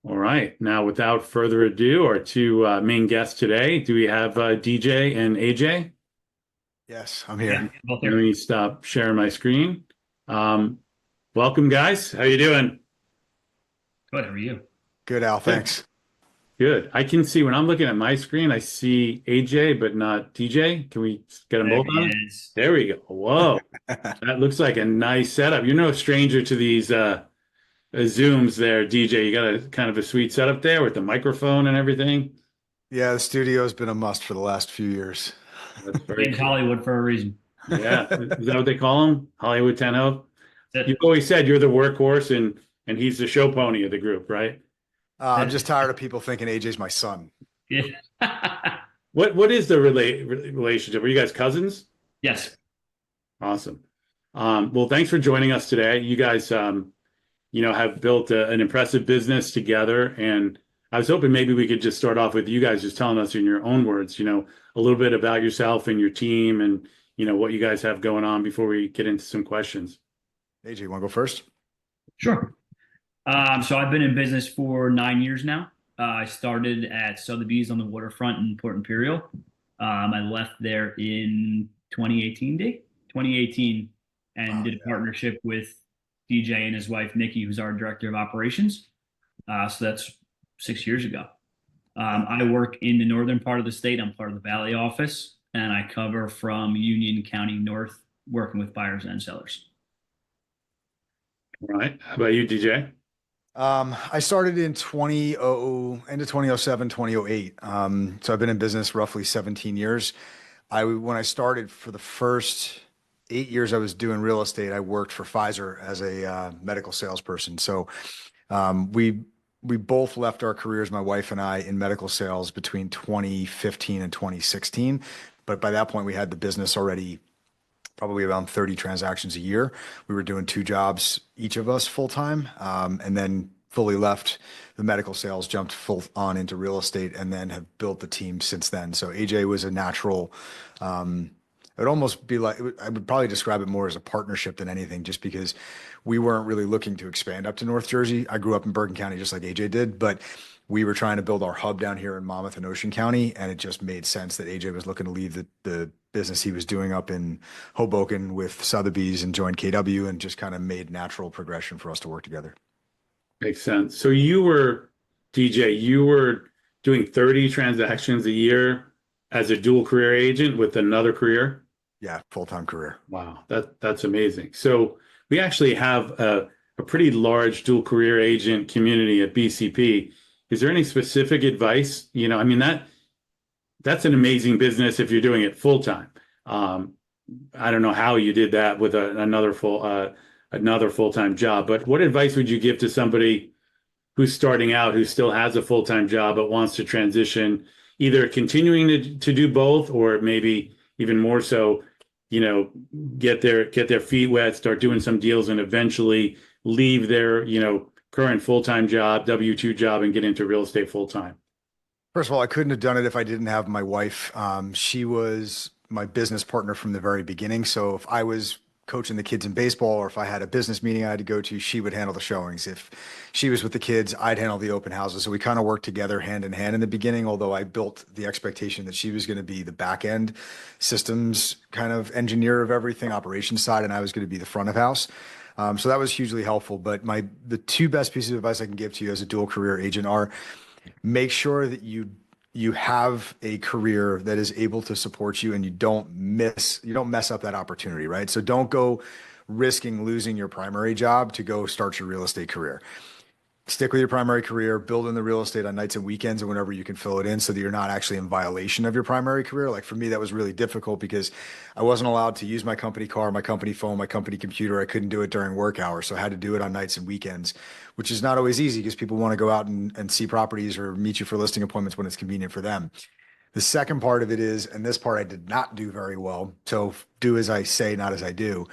All right. Now, without further ado, our two main guests today, do we have DJ and AJ? Yes, I'm Yeah, here. both Let here. me stop sharing my screen. Um, Welcome, guys. How you doing? Good. How are you? Good, Al. Good. Thanks. Good. I can see when I'm looking at my screen, I see AJ, but not DJ. Can we get them There both he on? is. There we go. Whoa. That looks like a nice setup. You're no stranger to these Zooms there, DJ. You got a kind of a sweet setup there with the microphone and everything. Yeah, the studio's been a must for the last few years. That's very Named cool. Hollywood for a reason. Yeah, is that what they call him? Hollywood 10 Hoeveve? That's You've always said you're the workhorse and he's the show pony of the group, right? I'm it. just tired of people thinking AJ's my son. Yeah. What is the relationship? Are you guys cousins? Yes. Awesome. Well, thanks for joining us today. You guys, have built an impressive business together, and I was hoping maybe we could just start off with you guys just telling us in your own words, a little bit about yourself and your team, and what you guys have going on before we get into some questions. AJ, you want to go first? Sure. So I've been in business for 9 years now. I started at Sotheby's on the waterfront in Port Imperial. I left there in 2018, 2018, and Wow, did a yeah. partnership with DJ and his wife, Nikki, who's our director of operations. So that's 6 years ago. I work in the northern part of the state. I'm part of the Valley office, and I cover from Union County North, working with buyers and sellers. All right. How about you, DJ? I started in end of 2007, 2008. So I've been in business roughly 17 years. When I started for the first 8 years I was doing real estate, I worked for Pfizer as a medical salesperson. So we both left our careers, my wife and I, in medical sales between 2015 and 2016. But by that point, we had the business already probably around 30 transactions a year. We were doing two jobs, each of us full time, and then fully left the medical sales, jumped full on into real estate, and then have built the team since then. So AJ was a natural. It would almost be like I would probably describe it more as a partnership than anything, just because we weren't really looking to expand up to North Jersey. I grew up in Bergen County just like AJ did, but we were trying to build our hub down here in Monmouth and Ocean County, and it just made sense that AJ was looking to leave the business he was doing up in Hoboken with Sotheby's and join KW, and just kind of made natural progression for us to work together. Makes sense. So you were, DJ, you were doing 30 transactions a year as a dual career agent with another career? Yeah, full-time career. Wow, that's amazing. So we actually have a pretty large dual career agent community at BCP. Is there any specific advice? I mean that's an amazing business if you're doing it full time. Um, I don't know how you did that with another full time job, but what advice would you give to somebody who's starting out, who still has a full time job but wants to transition, either continuing to do both, or maybe even more so, you know, get their feet wet, start doing some deals, and eventually leave their current full time job, W-2 job, and get into real estate full time. First of all, I couldn't have done it if I didn't have my wife. She was my business partner from the very beginning. So if I was coaching the kids in baseball, or if I had a business meeting I had to go to, she would handle the showings. If she was with the kids, I'd handle the open houses. So we kind of worked together hand in hand in the beginning, although I built the expectation that she was going to be the back end systems kind of engineer of everything, operations side, and I was going to be the front of house. So that was hugely helpful. But the two best pieces of advice I can give to you as a dual career agent are: make sure that you have a career that is able to support you, and you don't mess up that opportunity, right? So don't go risking losing your primary job to go start your real estate career. Stick with your primary career, build in the real estate on nights and weekends and whenever you can fill it in, so that you're not actually in violation of your primary career. Like for me, that was really difficult because I wasn't allowed to use my company car, my company phone, my company computer. I couldn't do it during work hours. So I had to do it on nights and weekends, which is not always easy because people want to go out and see properties or meet you for listing appointments when it's convenient for them. The second part of it is, and this part I did not do very well, so do as I say, not as I do,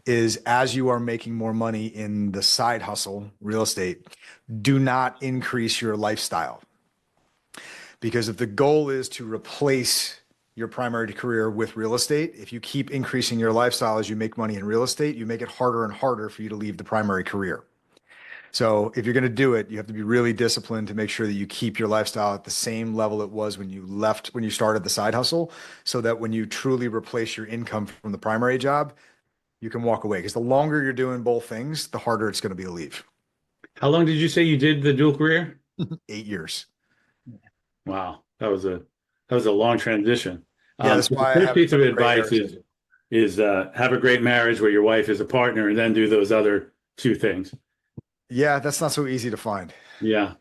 is as you are making more money in the side hustle, real estate, do not increase your lifestyle. Because if the goal is to replace your primary career with real estate, if you keep increasing your lifestyle as you make money in real estate, you make it harder and harder for you to leave the primary career. So if you're going to do it, you have to be really disciplined to make sure that you keep your lifestyle at the same level it was when you started the side hustle, so that when you truly replace your income from the primary job, you can walk away. Because the longer you're doing both things, the harder it's going to be to leave. How long did you say you did the dual career? 8 years. Wow, that was a long transition. Yeah, that's So the why I first have piece of such gray advice hairs. is have a great marriage where your wife is a partner, and then do those other two things. Yeah, that's not so easy to find. Yeah,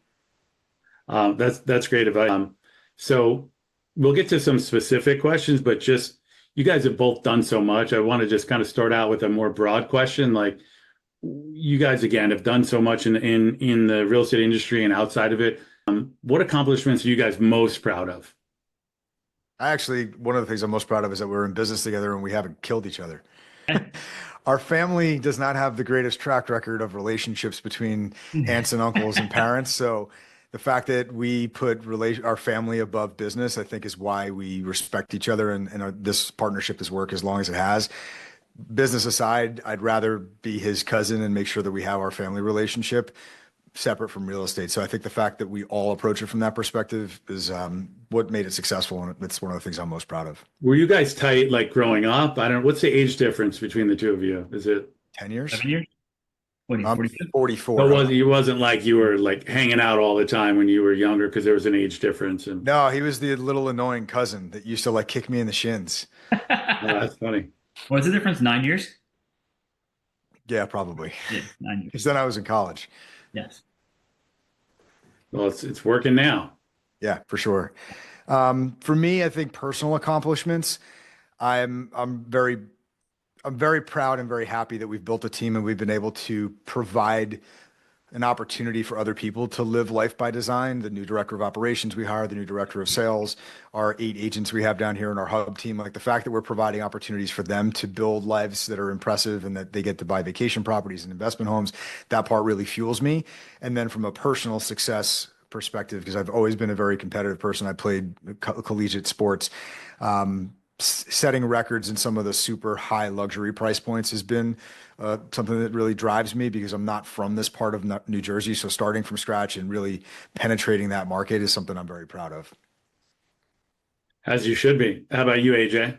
that's great advice. So we'll get to some specific questions, but just you guys have both done so much. I want to just kind of start out with a more broad question. Like you guys again have done so much in the real estate industry and outside of it. What accomplishments are you guys most proud of? One of the things I'm most proud of is that we're in business together and we haven't killed each other. Our family does not have the greatest track record of relationships between aunts and uncles and parents. So the fact that we put our family above business, I think, is why we respect each other, and this partnership has worked as long as it has. Business aside, I'd rather be his cousin and make sure that we have our family relationship separate from real estate. So I think the fact that we all approach it from that perspective is what made it successful. And it's one of the things I'm most proud of. Were you guys tight like growing up? I don't know. What's the age difference between the two of you? Is it 10 years? 7 years? What are you, I'm 42? 44. it wasn't like you were like hanging out all the time when you were younger because there was an age difference and No, he was the little annoying cousin that used to like kick me in the shins. oh, that's funny. What's the difference? 9 years? Yeah, probably. Yeah, 9 years. Because then I was in college. Yes. Well, it's working now. Yeah, for sure. For me, I think personal accomplishments. I'm I'm very I'm very proud and very happy that we've built a team and we've been able to provide an opportunity for other people to live life by design. The new director of operations we hired, the new director of sales, our 8 agents we have down here in our hub team, like the fact that we're providing opportunities for them to build lives that are impressive and that they get to buy vacation properties and investment homes, that part really fuels me. And then from a personal success perspective, because I've always been a very competitive person, I played collegiate sports. Setting records in some of the super high luxury price points has been something that really drives me because I'm not from this part of New Jersey. So starting from scratch and really penetrating that market is something I'm very proud of. As you should be. How about you, AJ?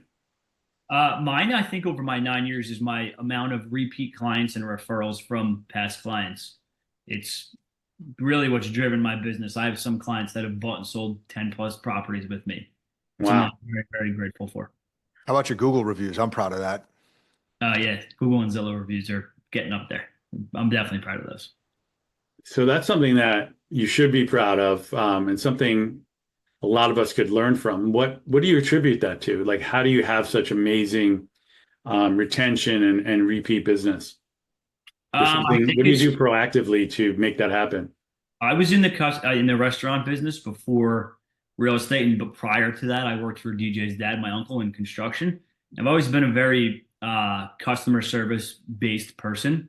Mine, I think, over my 9 years is my amount of repeat clients and referrals from past clients. It's really what's driven my business. I have some clients that have bought and sold 10 plus properties with me. Something Wow. I'm very, very grateful for. How about your Google reviews? I'm proud of that. Yeah, Google and Zillow reviews are getting up there. I'm definitely proud of those. So that's something that you should be proud of, and something a lot of us could learn from. What do you attribute that to? Like, how do you have such amazing retention and repeat business? I think What do you do proactively to make that happen? I was in the restaurant business before real estate, but prior to that, I worked for DJ's dad, my uncle, in construction. I've always been a very customer service based person,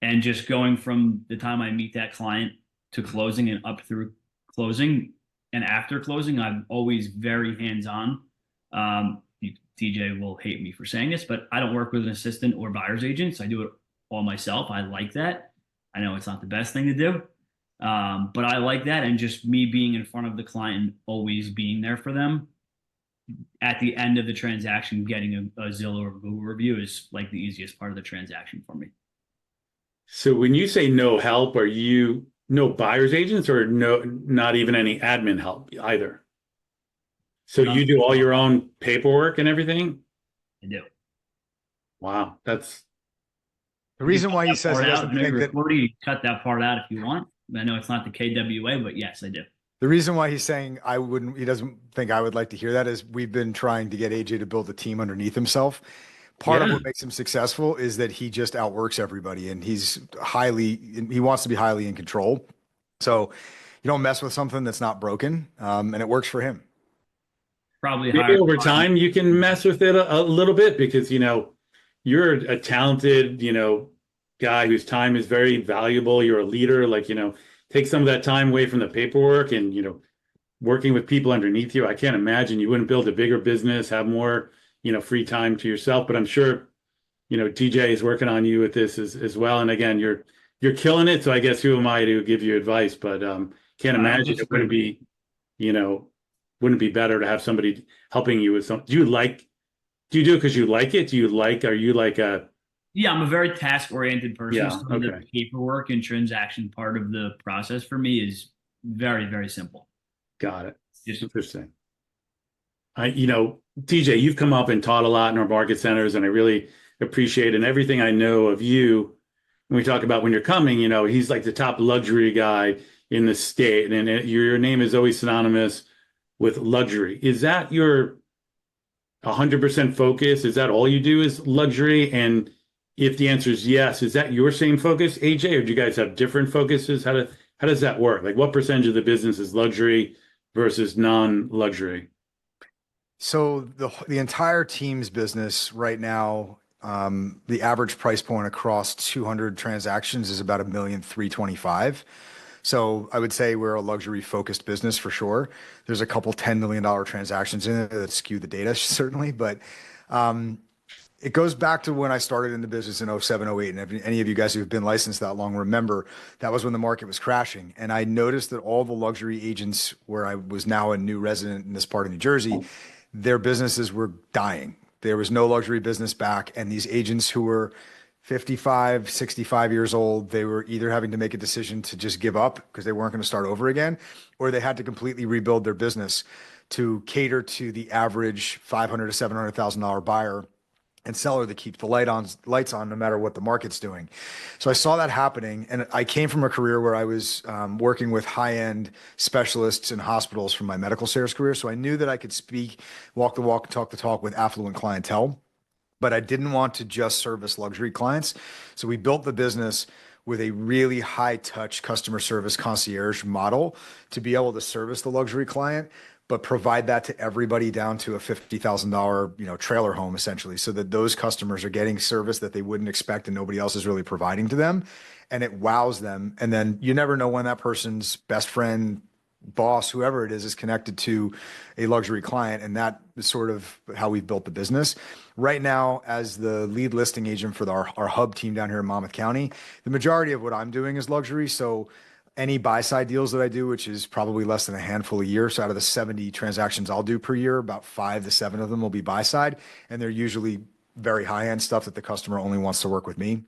and just going from the time I meet that client to closing and up through closing and after closing, I'm always very hands on. DJ will hate me for saying this, but I don't work with an assistant or buyer's agent, so I do it all myself. I like that. I know it's not the best thing to do. But I like that, and just me being in front of the client, always being there for them. At the end of the transaction, getting a Zillow or Google review is like the easiest part of the transaction for me. So when you say no help, are you no buyer's agents or no, not even any admin help either? So you do all your own paperwork and everything? I do. Wow, that's The reason why he says he doesn't think that you cut that part out if you want. I know it's not the KWA, but yes, I do. the reason why he's saying he doesn't think I would like to hear that is we've been trying to get AJ to build a team underneath himself. Part of yeah. what makes him successful is that he just outworks everybody and he wants to be highly in control. So you don't mess with something that's not broken, and it works for him. Probably Maybe higher. over time you can mess with it a little bit because you're a talented guy whose time is very valuable. You're a leader, like take some of that time away from the paperwork and working with people underneath you. I can't imagine you wouldn't build a bigger business, have more free time to yourself. But I'm sure TJ is working on you with this as well. And again, you're you're killing it. So I guess who am I to give you advice? But can't imagine it wouldn't Just be, you know, wouldn't be better to have somebody helping you with something. Do you do it because you like it? Are you like a, yeah, I'm a very task-oriented person, yeah, so the okay, paperwork and transaction part of the process for me is very, very simple. got it. Just Interesting. TJ, you've come up and taught a lot in our market centers, and I really appreciate it. And everything I know of you, when we talk about when you're coming, he's like the top luxury guy in the state, and your name is always synonymous with luxury. Is that your 100% focus? Is that all you do is luxury? And if the answer is yes, is that your same focus, AJ, or do you guys have different focuses? How does that work? Like what percentage of the business is luxury versus non-luxury? So the entire team's business right now, the average price point across 200 transactions is about 1,325,000. So I would say we're a luxury focused business for sure. There's a couple $10 million transactions in it that skew the data certainly, but it goes back to when I started in the business in 07, 08. And if any of you guys who've been licensed that long remember, that was when the market was crashing. And I noticed that all the luxury agents where I was now a new resident in this part of New Jersey, their businesses were dying. There was no luxury business back. And these agents who were 55, 65 years old, they were either having to make a decision to just give up because they weren't going to start over again, or they had to completely rebuild their business to cater to the average $500,000 to $700,000 buyer and seller that keeps the lights on no matter what the market's doing. So I saw that happening, and I came from a career where I was working with high-end specialists in hospitals from my medical sales career. So I knew that I could walk the walk, talk the talk with affluent clientele, but I didn't want to just service luxury clients. So we built the business with a really high touch customer service concierge model to be able to service the luxury client, but provide that to everybody down to a $50,000, trailer home essentially, so that those customers are getting service that they wouldn't expect and nobody else is really providing to them. And it wows them. And then you never know when that person's best friend, boss, whoever it is connected to a luxury client. And that is sort of how we've built the business. Right now, as the lead listing agent for our hub team down here in Monmouth County, the majority of what I'm doing is luxury. So any buy side deals that I do, which is probably less than a handful a year. So out of the 70 transactions I'll do per year, about 5 to 7 of them will be buy side. And they're usually very high end stuff that the customer only wants to work with me.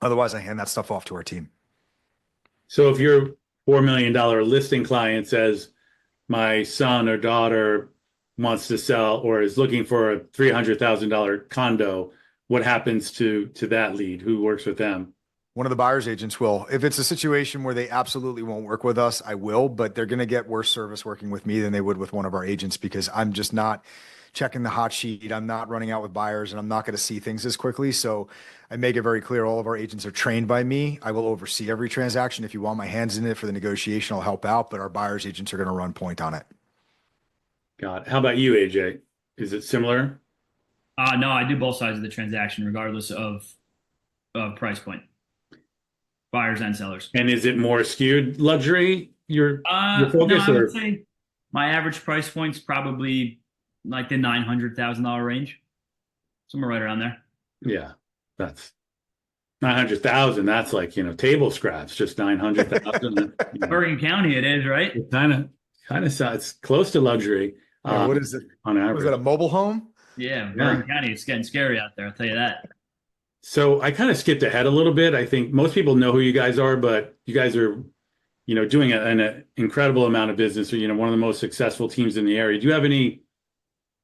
Otherwise, I hand that stuff off to our team. So if your $4 million listing client says, my son or daughter wants to sell or is looking for a $300,000 condo, what happens to that lead? Who works with them? One of the buyer's agents will. If it's a situation where they absolutely won't work with us, I will, but they're going to get worse service working with me than they would with one of our agents because I'm just not checking the hot sheet. I'm not running out with buyers and I'm not going to see things as quickly. So I make it very clear all of our agents are trained by me. I will oversee every transaction. If you want my hands in it for the negotiation, I'll help out, but our buyer's agents are going to run point on it. God, how about you, AJ? Is it similar? no, I do both sides of the transaction, regardless of price point, buyers and sellers. And is it more skewed luxury, your No, focus, I would or say my average price point's probably like the $900,000 range, somewhere right around there. yeah, that's 900,000. That's like, table scraps, just 900,000. Bergen County, it is, right? It kind of it's close to luxury. Yeah, what is it? On Was that a average? mobile home? Yeah, Bergen County, it's getting scary out there. I'll tell you that. So I kind of skipped ahead a little bit. I think most people know who you guys are, but you guys are, doing an incredible amount of business. Or, one of the most successful teams in the area. Do you have any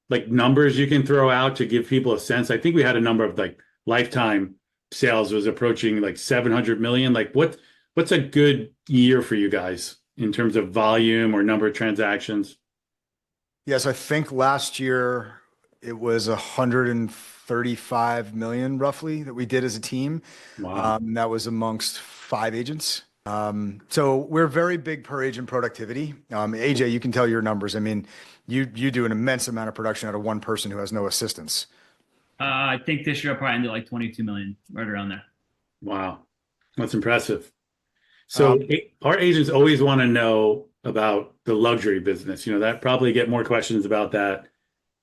like numbers you can throw out to give people a sense? I think we had a number of like lifetime sales was approaching like 700 million. Like what's a good year for you guys in terms of volume or number of transactions? Yes, I think last year it was 135 million roughly that we did as a team. Wow. That was amongst 5 agents. So we're very big per agent productivity. AJ, you can tell your numbers. I mean, you do an immense amount of production out of one person who has no assistance. I think this year I'll probably end at like 22 million, right around there. Wow. That's impressive. So our agents always want to know about the luxury business. That probably get more questions about that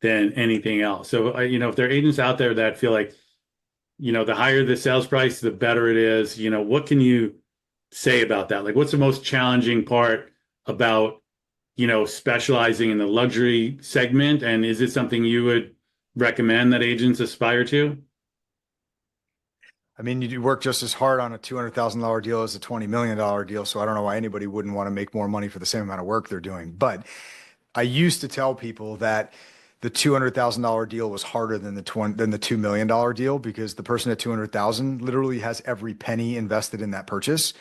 than anything else. So, if there are agents out there that feel like, the higher the sales price, the better it is, what can you say about that? Like, what's the most challenging part about, specializing in the luxury segment? And is it something you would recommend that agents aspire to? I mean, you do work just as hard on a $200,000 deal as a $20 million deal. So I don't know why anybody wouldn't want to make more money for the same amount of work they're doing. But I used to tell people that the $200,000 deal was harder than the $2 million deal because the person at 200,000 literally has every penny invested in that purchase,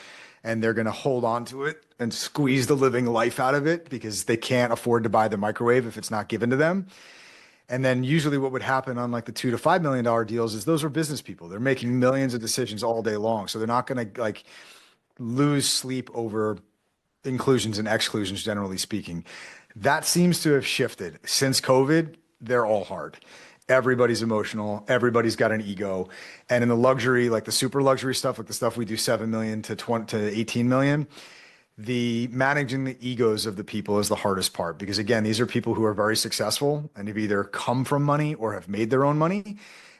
and they're going to hold on to it and squeeze the living life out of it because they can't afford to buy the microwave if it's not given to them. And then usually what would happen on like the $2 to $5 million deals is those are business people. They're making millions of decisions all day long. So they're not going to like lose sleep over inclusions and exclusions, generally speaking. That seems to have shifted since COVID. They're all hard. Everybody's emotional. Everybody's got an ego. And in the luxury, like the super luxury stuff, like the stuff we do 7 million to 20 to 18 million, the managing the egos of the people is the hardest part because again, these are people who are very successful and have either come from money or have made their own money,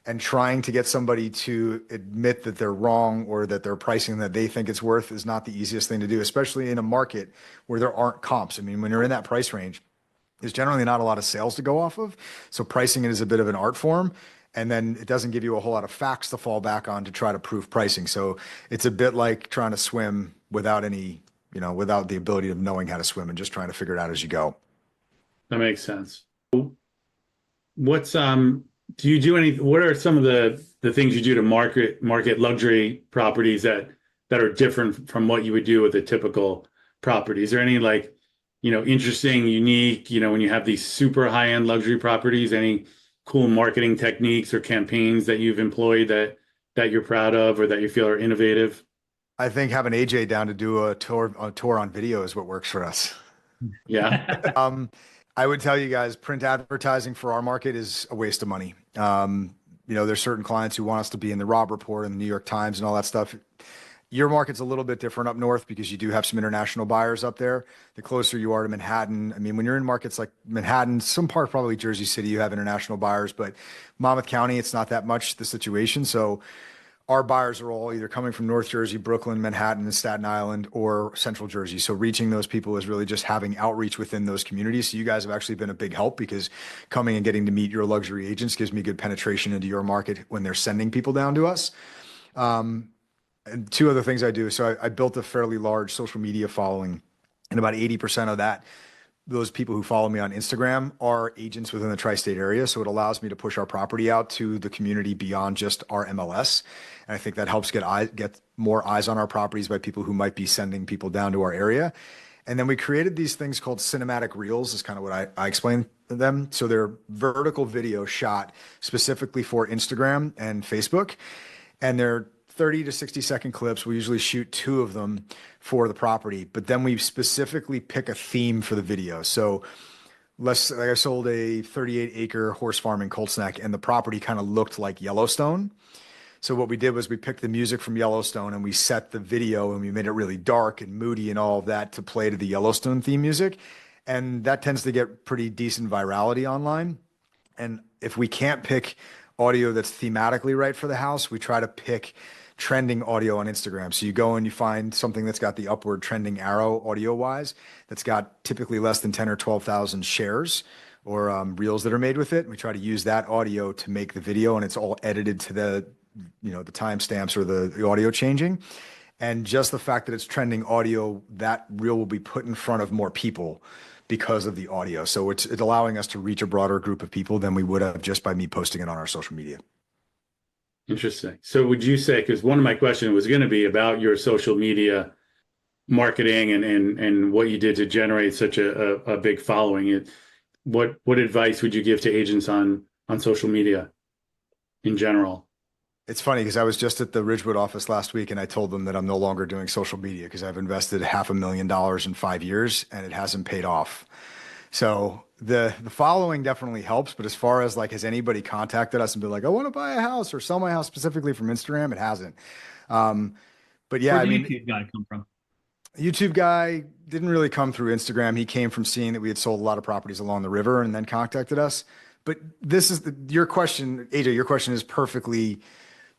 and trying to get somebody to admit that they're wrong or that their pricing that they think it's worth is not the easiest thing to do, especially in a market where there aren't comps. I mean, when you're in that price range, there's generally not a lot of sales to go off of. So pricing it is a bit of an art form. And then it doesn't give you a whole lot of facts to fall back on to try to prove pricing. So it's a bit like trying to swim without any, without the ability of knowing how to swim and just trying to figure it out as you go. That makes sense. What's do you do any, what are some of the things you do to market luxury properties that are different from what you would do with a typical property? Is there any like, interesting, unique, when you have these super high-end luxury properties, any cool marketing techniques or campaigns that you've employed that you're proud of or that you feel are innovative? I think having AJ down to do a tour on video is what works for us. Yeah. Um, I would tell you guys, print advertising for our market is a waste of money. There's certain clients who want us to be in the Robb Report and the New York Times and all that stuff. Your market's a little bit different up north because you do have some international buyers up there. The closer you are to Manhattan, I mean, when you're in markets like Manhattan, some part probably Jersey City, you have international buyers, but Monmouth County, it's not that much the situation. So our buyers are all either coming from North Jersey, Brooklyn, Manhattan, and Staten Island, or Central Jersey. So reaching those people is really just having outreach within those communities. So you guys have actually been a big help because coming and getting to meet your luxury agents gives me good penetration into your market when they're sending people down to us. And two other things I do. So I built a fairly large social media following, and about 80% of those people who follow me on Instagram are agents within the tri-state area. So it allows me to push our property out to the community beyond just our MLS. And I think that helps get more eyes on our properties by people who might be sending people down to our area. And then we created these things called cinematic reels, is kind of what I explained them. So they're vertical video shot specifically for Instagram and Facebook. And they're 30 to 60-second clips. We usually shoot two of them for the property, but then we specifically pick a theme for the video. So like I sold a 38-acre horse farm in Cold Snack, and the property kind of looked like Yellowstone. So what we did was we picked the music from Yellowstone and we set the video and we made it really dark and moody and all of that to play to the Yellowstone theme music. And that tends to get pretty decent virality online. And if we can't pick audio that's thematically right for the house, we try to pick trending audio on Instagram. So you go and you find something that's got the upward trending arrow audio wise, that's got typically less than 10 or 12,000 shares or reels that are made with it. We try to use that audio to make the video, and it's all edited to the timestamps or the audio changing. And just the fact that it's trending audio, that reel will be put in front of more people because of the audio. So it's allowing us to reach a broader group of people than we would have just by me posting it on our social media. Interesting. So would you say, because one of my questions was going to be about your social media marketing and what you did to generate such a big following. What advice would you give to agents on social media in general? It's funny because I was just at the Ridgewood office last week and I told them that I'm no longer doing social media because I've invested $500,000 in 5 years and it hasn't paid off. So the following definitely helps, but as far as like, has anybody contacted us and been like, I want to buy a house or sell my house specifically from Instagram? It hasn't. But yeah, Where did the YouTube guy come from? YouTube guy didn't really come through Instagram. He came from seeing that we had sold a lot of properties along the river and then contacted us. But this is your question, AJ, your question is perfectly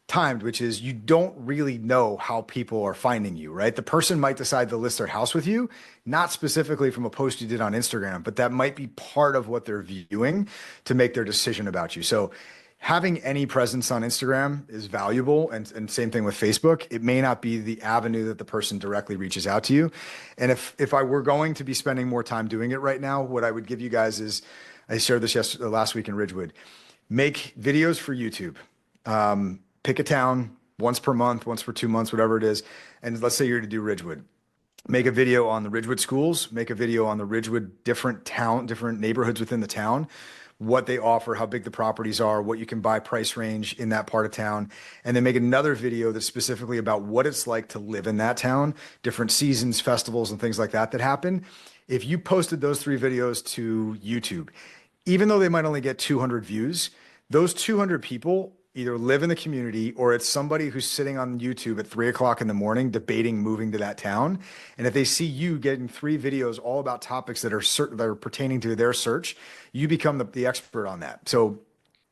timed, which is you don't really know how people are finding you, right? The person might decide to list their house with you, not specifically from a post you did on Instagram, but that might be part of what they're viewing to make their decision about you. So having any presence on Instagram is valuable, and same thing with Facebook. It may not be the avenue that the person directly reaches out to you. And if I were going to be spending more time doing it right now, what I would give you guys is, I shared this last week in Ridgewood, make videos for YouTube. Pick a town once per month, once per 2 months, whatever it is. And let's say you're to do Ridgewood. Make a video on the Ridgewood schools, make a video on the Ridgewood different neighborhoods within the town, what they offer, how big the properties are, what you can buy, price range in that part of town. And then make another video that's specifically about what it's like to live in that town, different seasons, festivals, and things like that that happen. If you posted those 3 videos to YouTube, even though they might only get 200 views, those 200 people either live in the community or it's somebody who's sitting on YouTube at 3 o'clock in the morning debating moving to that town. And if they see you getting 3 videos all about topics that are pertaining to their search, you become the expert on that. So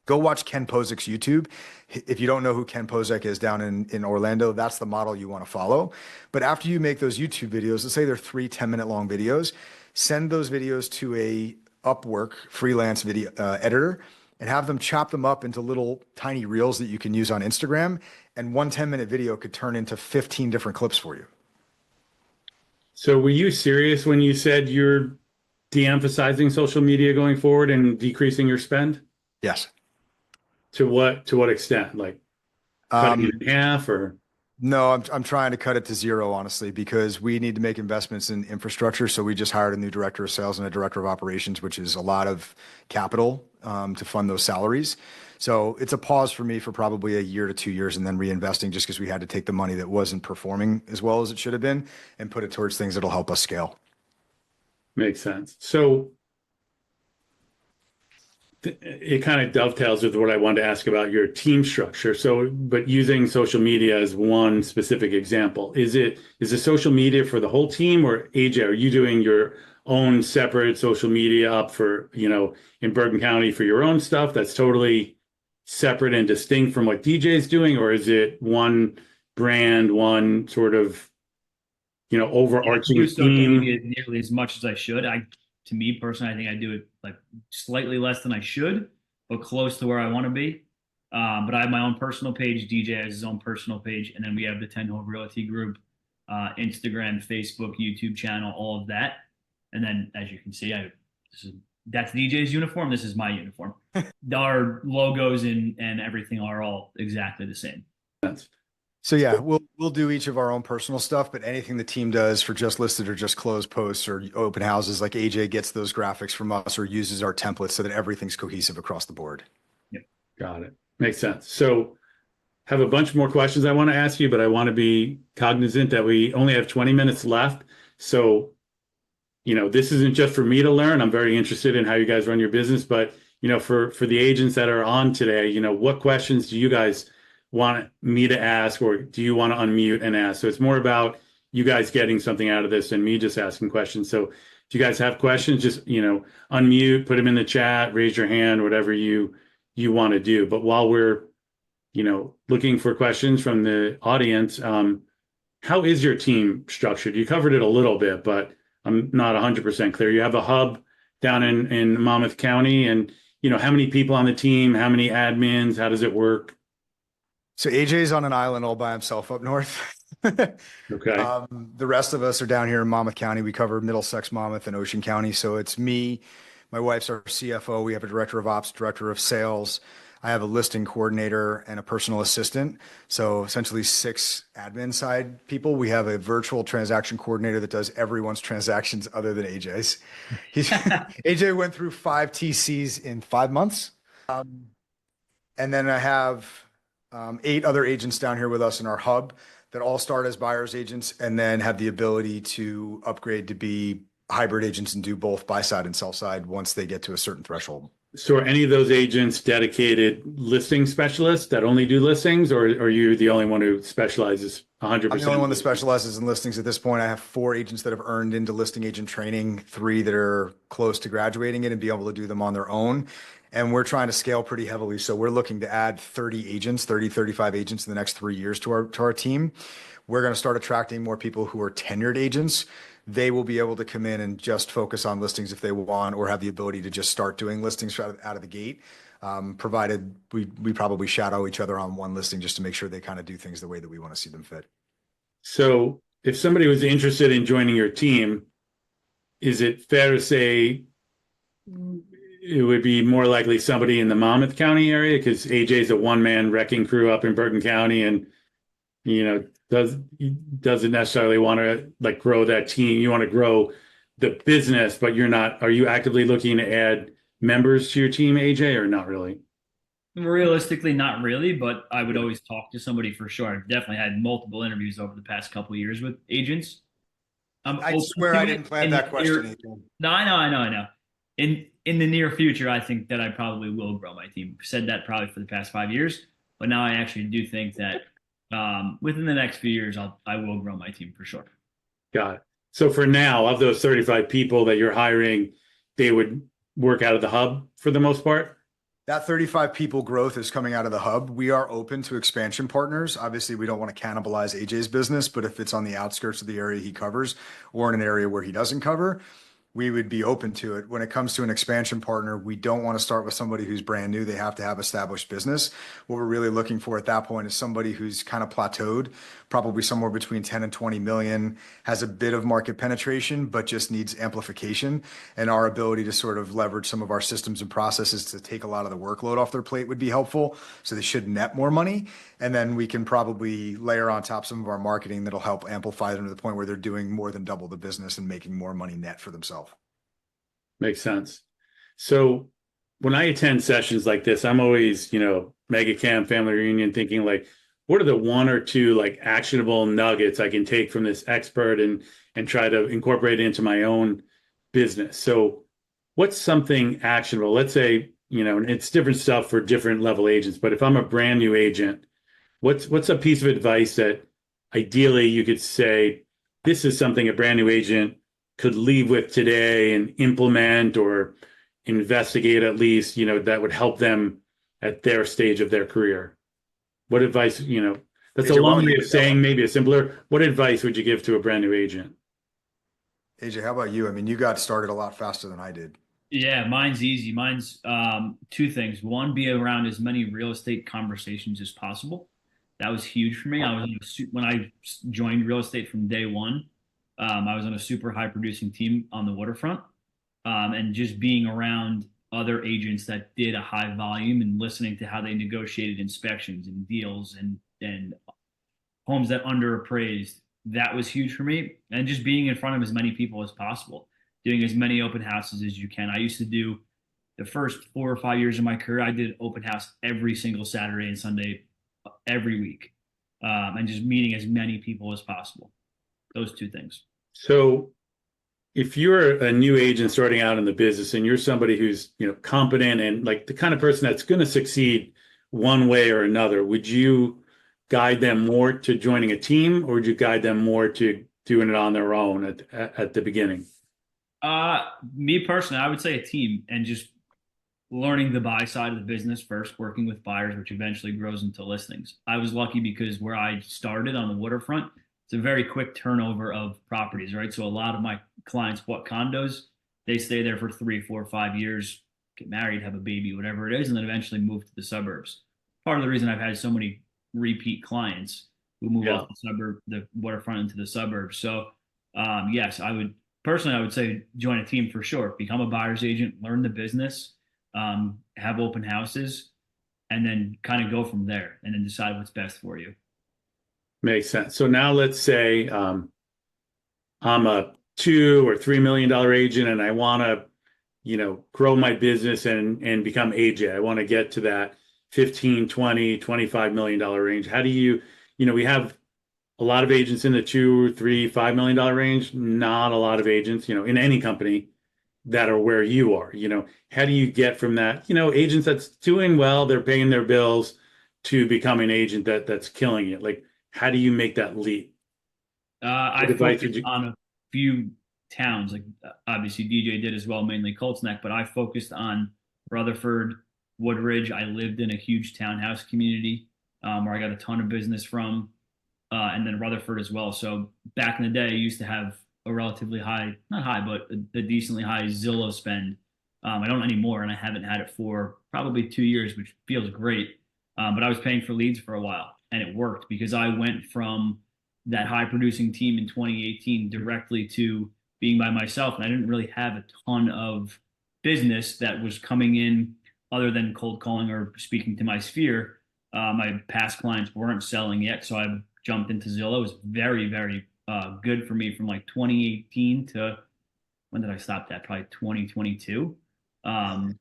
go watch Ken Posick's YouTube. If you don't know who Ken Posick is down in Orlando, that's the model you want to follow. But after you make those YouTube videos, let's say they're 3 10-minute long videos, send those videos to a Upwork freelance video editor and have them chop them up into little tiny reels that you can use on Instagram. And one 10-minute video could turn into 15 different clips for you. So were you serious when you said you're de-emphasizing social media going forward and decreasing your spend? Yes. To what extent? Like cutting it in half or? No, I'm trying to cut it to 0, honestly, because we need to make investments in infrastructure. So we just hired a new director of sales and a director of operations, which is a lot of capital to fund those salaries. So it's a pause for me for probably a year to 2 years, and then reinvesting just because we had to take the money that wasn't performing as well as it should have been and put it towards things that'll help us scale. Makes sense. So it kind of dovetails with what I wanted to ask about your team structure. So, but using social media as one specific example, is it social media for the whole team, or AJ, are you doing your own separate social media up for, in Bergen County for your own stuff that's totally separate and distinct from what DJ is doing? Or is it one brand, one sort of, overarching use social theme? media nearly as much as I should. To me personally, I think I do it like slightly less than I should, but close to where I want to be. But I have my own personal page. DJ has his own personal page, and then we have the 10 Hoeveve Realty Group, Instagram, Facebook, YouTube channel, all of that. And then, as you can see, that's DJ's uniform. This is my uniform. Our logos and everything are all exactly the same. So yeah, we'll do each of our own personal stuff, but anything the team does for just listed or just closed posts or open houses, like AJ gets those graphics from us or uses our templates so that everything's cohesive across the board. Yep. Got it. Makes sense. So have a bunch more questions I want to ask you, but I want to be cognizant that we only have 20 minutes left. So, this isn't just for me to learn. I'm very interested in how you guys run your business, but, for the agents that are on today, what questions do you guys want me to ask, or do you want to unmute and ask? So it's more about you guys getting something out of this than me just asking questions. So if you guys have questions, just, unmute, put them in the chat, raise your hand, whatever you want to do. But while we're, looking for questions from the audience, how is your team structured? You covered it a little bit, but I'm not 100% clear. You have a hub down in Monmouth County, and, how many people on the team, how many admins, how does it work? So AJ's on an island all by himself up north. Okay. The rest of us are down here in Monmouth County. We cover Middlesex, Monmouth, and Ocean County. So it's me. My wife's our CFO. We have a director of ops, director of sales. I have a listing coordinator and a personal assistant. So essentially 6 admin side people. We have a virtual transaction coordinator that does everyone's transactions other than AJ's. AJ went through 5 TCs in 5 months. And then I have 8 other agents down here with us in our hub that all start as buyer's agents and then have the ability to upgrade to be hybrid agents and do both buy side and sell side once they get to a certain threshold. So are any of those agents dedicated listing specialists that only do listings, or are you the only one who specializes I'm the only 100%? one that specializes in listings at this point. I have 4 agents that have earned into listing agent training, 3 that are close to graduating it and be able to do them on their own. And we're trying to scale pretty heavily. So we're looking to add 30 agents, 30, 35 agents in the next 3 years to our team. We're going to start attracting more people who are tenured agents. They will be able to come in and just focus on listings if they want, or have the ability to just start doing listings out of the gate. Provided we probably shadow each other on one listing just to make sure they kind of do things the way that we want to see them fit. So if somebody was interested in joining your team, is it fair to say it would be more likely somebody in the Monmouth County area? Because AJ's a one-man wrecking crew up in Bergen County, and doesn't necessarily want to like grow that team. You want to grow the business, but you're not. Are you actively looking to add members to your team, AJ, or not really? Realistically, not really, but I would always talk to somebody for sure. I've definitely had multiple interviews over the past couple of years with agents. I'm I open swear to I it didn't plan in that the question, near. Adrian. No, I know. In the near future, I think that I probably will grow my team. I've said that probably for the past 5 years, but now I actually do think that within the next few years, I will grow my team for sure. Got it. So for now, of those 35 people that you're hiring, they would work out of the hub for the most part? That 35 people growth is coming out of the hub. We are open to expansion partners. Obviously, we don't want to cannibalize AJ's business, but if it's on the outskirts of the area he covers or in an area where he doesn't cover, we would be open to it. When it comes to an expansion partner, we don't want to start with somebody who's brand new. They have to have established business. What we're really looking for at that point is somebody who's kind of plateaued, probably somewhere between 10 and 20 million, has a bit of market penetration, but just needs amplification. And our ability to sort of leverage some of our systems and processes to take a lot of the workload off their plate would be helpful. So they should net more money. And then we can probably layer on top some of our marketing that'll help amplify them to the point where they're doing more than double the business and making more money net for themselves. Makes sense. So when I attend sessions like this, I'm always, mega camp family reunion thinking like, what are the one or two like actionable nuggets I can take from this expert and try to incorporate it into my own business? So what's something actionable? Let's say, and it's different stuff for different level agents, but if I'm a brand new agent, what's a piece of advice that ideally you could say, this is something a brand new agent could leave with today and implement or investigate at least, that would help them at their stage of their career? What advice, that's a AJ, why long don't you way of take that saying one? maybe a simpler, what advice would you give to a brand new agent? AJ, how about you? I mean, you got started a lot faster than I did. Yeah, mine's easy. Mine's two things. One, be around as many real estate conversations as possible. That was huge for me. When I joined real estate from day one. I was on a super high producing team on the waterfront, and just being around other agents that did a high volume and listening to how they negotiated inspections and deals and homes that underappraised. That was huge for me, and just being in front of as many people as possible, doing as many open houses as you can. I used to do the first 4 or 5 years of my career. I did open house every single Saturday and Sunday, every week, and just meeting as many people as possible. Those two things. So if you're a new agent starting out in the business and you're somebody who's, competent and like the kind of person that's going to succeed one way or another, would you guide them more to joining a team, or would you guide them more to doing it on their own at the beginning? Me personally, I would say a team, and just learning the buy side of the business first, working with buyers, which eventually grows into listings. I was lucky because where I started on the waterfront, it's a very quick turnover of properties, right? So a lot of my clients bought condos. They stay there for 3, 4, 5 years, get married, have a baby, whatever it is, and then eventually move to the suburbs. Part of the reason I've had so many repeat clients who move Yeah. off the waterfront into the suburbs. So, yes, I would say join a team for sure. Become a buyer's agent, learn the business, have open houses, and then kind of go from there, and then decide what's best for you. Makes sense. So now let's say I'm a $2 or $3 million agent and I want to, grow my business and become AJ. I want to get to that 15, 20, $25 million range. How do you, we have a lot of agents in the 2, 3, $5 million range, not a lot of agents, in any company. that are where you are? How do you get from that, agents that's doing well, they're paying their bills, to become an agent that's killing it? Like, how do you make that leap? I What advice would focused you? on a few towns, like obviously DJ did as well, mainly Colts Neck, but I focused on Rutherford, Woodridge. I lived in a huge townhouse community where I got a ton of business from, and then Rutherford as well. So back in the day, I used to have a relatively high, not high, but a decently high Zillow spend. I don't anymore, and I haven't had it for probably 2 years, which feels great. But I was paying for leads for a while, and it worked because I went from that high producing team in 2018 directly to being by myself. And I didn't really have a ton of business that was coming in other than cold calling or speaking to my sphere. My past clients weren't selling yet. So I jumped into Zillow. It was very, very good for me from like 2018 to when did I stop that? Probably 2022. Um,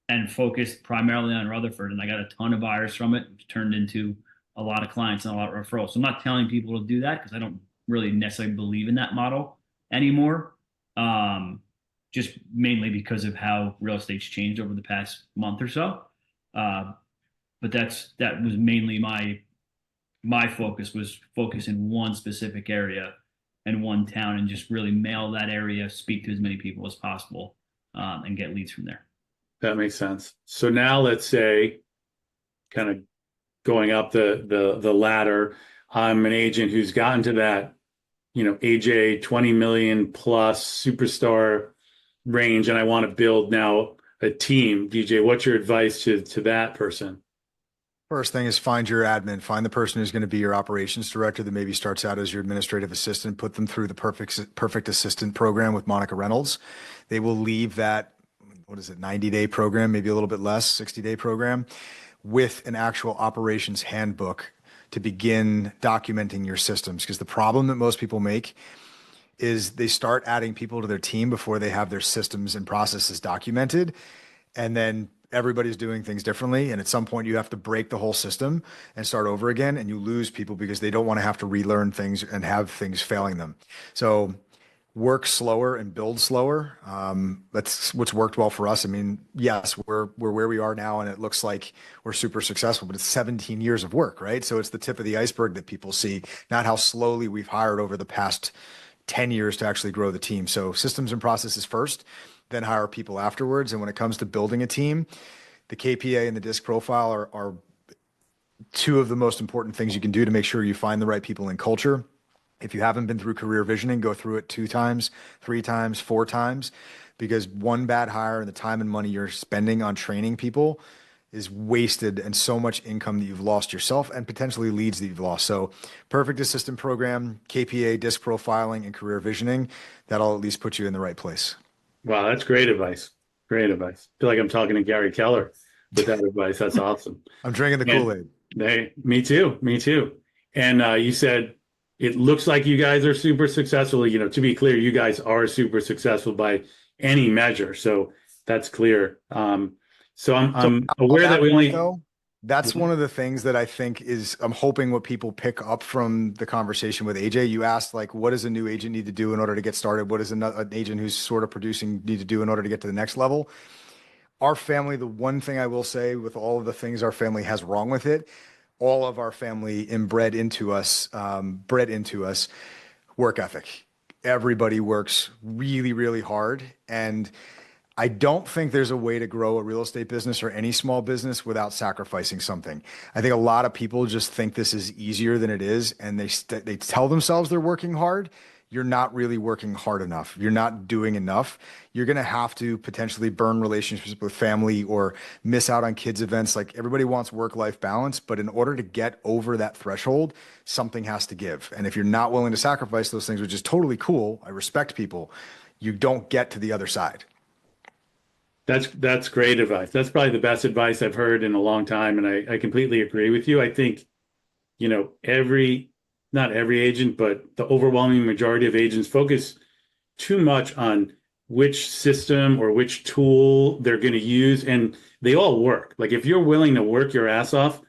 and focused primarily on Rutherford. And I got a ton of buyers from it, which turned into a lot of clients and a lot of referrals. So I'm not telling people to do that because I don't really necessarily believe in that model anymore. Just mainly because of how real estate's changed over the past month or so. Uh, but that was mainly my focus was focus in one specific area and one town and just really mail that area, speak to as many people as possible, and get leads from there. That makes sense. So now let's say, kind of going up the ladder, I'm an agent who's gotten to that, AJ 20 million plus superstar range, and I want to build now a team. DJ, what's your advice to that person? First thing is find your admin, find the person who's going to be your operations director that maybe starts out as your administrative assistant, put them through the perfect assistant program with Monica Reynolds. They will leave that, what is it, 90-day program, maybe a little bit less, 60-day program, with an actual operations handbook to begin documenting your systems. Because the problem that most people make is they start adding people to their team before they have their systems and processes documented. And then everybody's doing things differently. And at some point, you have to break the whole system and start over again. And you lose people because they don't want to have to relearn things and have things failing them. So work slower and build slower. That's what's worked well for us. I mean, yes, we're where we are now, and it looks like we're super successful, but it's 17 years of work, right? So it's the tip of the iceberg that people see, not how slowly we've hired over the past 10 years to actually grow the team. So systems and processes first, then hire people afterwards. And when it comes to building a team, the KPA and the disc profile are two of the most important things you can do to make sure you find the right people in culture. If you haven't been through career visioning, go through it 2 times, 3 times, 4 times, because one bad hire and the time and money you're spending on training people is wasted, and so much income that you've lost yourself and potentially leads that you've lost. So perfect assistant program, KPA, disc profiling, and career visioning, that'll at least put you in the right place. Wow, that's great advice. Great advice. I feel like I'm talking to Gary Keller with that advice. That's awesome. I'm drinking the And Kool-Aid. me too, me too. And you said it looks like you guys are super successful. To be clear, you guys are super successful by any measure. So that's clear. So So I'm on aware that that we point, only. though, that's one of the things that I think is, I'm hoping what people pick up from the conversation with AJ. You asked, like, what does a new agent need to do in order to get started? What does an agent who's sort of producing need to do in order to get to the next level? Our family, the one thing I will say with all of the things our family has wrong with it, all of our family bred into us work ethic. Everybody works really, really hard. And I don't think there's a way to grow a real estate business or any small business without sacrificing something. I think a lot of people just think this is easier than it is, and they tell themselves they're working hard. You're not really working hard enough. You're not doing enough. You're going to have to potentially burn relationships with family or miss out on kids' events. Like, everybody wants work-life balance, but in order to get over that threshold, something has to give. And if you're not willing to sacrifice those things, which is totally cool, I respect people, you don't get to the other side. That's great advice. That's probably the best advice I've heard in a long time, and I completely agree with you. I think, not every agent, but the overwhelming majority of agents focus too much on which system or which tool they're going to use, and they all work. Like, if you're willing to work your ass off,